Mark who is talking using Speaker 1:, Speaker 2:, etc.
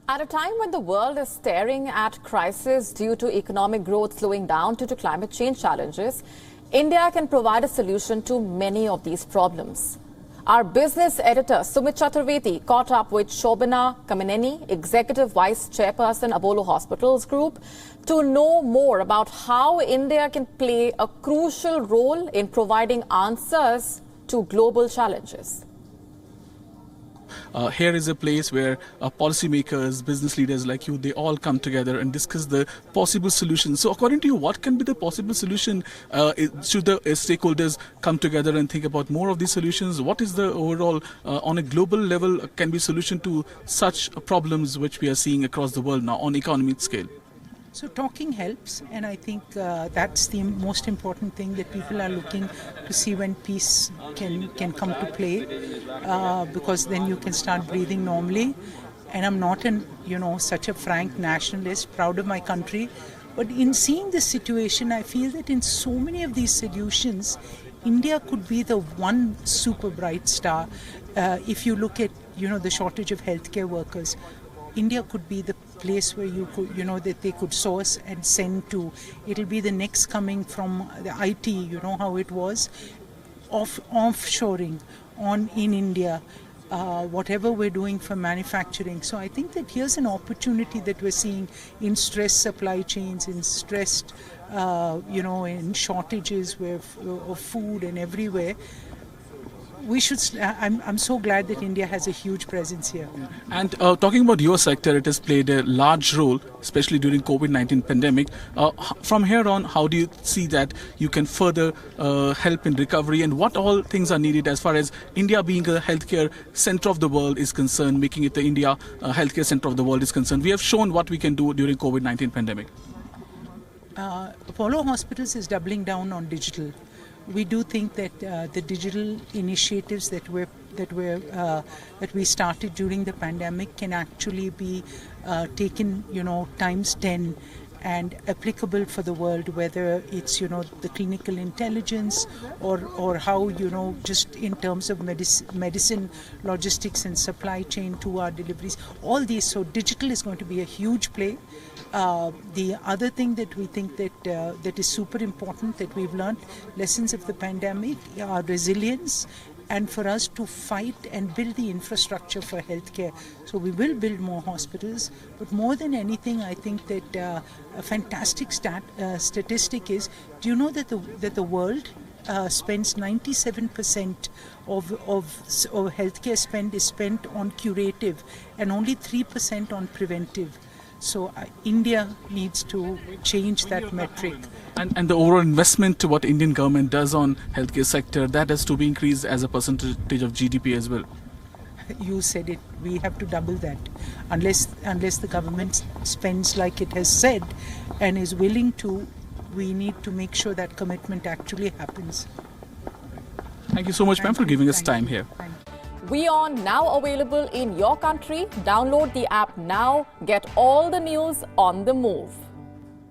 Speaker 1: At a time when the world is staring at crisis due to economic growth slowing down due to climate change challenges, India can provide a solution to many of these problems. Our business editor Sumit Chaturvedi caught up with Shobana Kamineni, Executive Vice Chairperson Apollo Hospitals Group, to know more about how India can play a crucial role in providing answers to global challenges.
Speaker 2: Here is a place where policymakers, business leaders like you, they all come together and discuss the possible solutions. So according to you, what can be the possible solution? Should the stakeholders come together and think about more of these solutions? What is the overall, on a global level, can be solution to such problems which we are seeing across the world now on economic scale?
Speaker 3: So talking helps, and I think that's the most important thing that people are looking to see when peace can come to play, because then you can start breathing normally. And I'm not such a frank nationalist, proud of my country, but in seeing this situation, I feel that in so many of these solutions, India could be the one super bright star. If you look at the shortage of healthcare workers, India could be the place where you could, that they could source and send to. It'll be the next coming from the IT, how it was, offshoring in India, whatever we're doing for manufacturing. So I think that here's an opportunity that we're seeing in stressed supply chains, in stressed, in shortages of food and everywhere. I'm so glad that India has a huge presence here.
Speaker 2: And talking about your sector, it has played a large role, especially during COVID-19 pandemic. From here on, how do you see that you can further help in recovery, and what all things are needed as far as India being a healthcare center of the world is concerned, making it the India healthcare center of the world is concerned? We have shown what we can do during COVID-19 pandemic.
Speaker 3: Apollo Hospitals is doubling down on digital. We do think that the digital initiatives that we started during the pandemic can actually be taken, times 10 and applicable for the world, whether it's the clinical intelligence or how just in terms of medicine, logistics and supply chain to our deliveries, all these. So digital is going to be a huge play. The other thing that we think that is super important, that we've learned lessons of the pandemic, are resilience, and for us to fight and build the infrastructure for healthcare. So we will build more hospitals, but more than anything, I think that a fantastic statistic is, do you know that the world spends 97% of healthcare spend is spent on curative and only 3% on preventive. So India needs to change that metric.
Speaker 2: And the overall investment to what Indian government does on healthcare sector, that has to be increased as a percentage of GDP as well.
Speaker 3: You said it. We have to double that. Unless the government spends like it has said and is willing to, we need to make sure that commitment actually happens.
Speaker 2: Thank you so much, ma'am, for giving us time here.
Speaker 1: WION now available in your country. Download the app now. Get all the news on the move.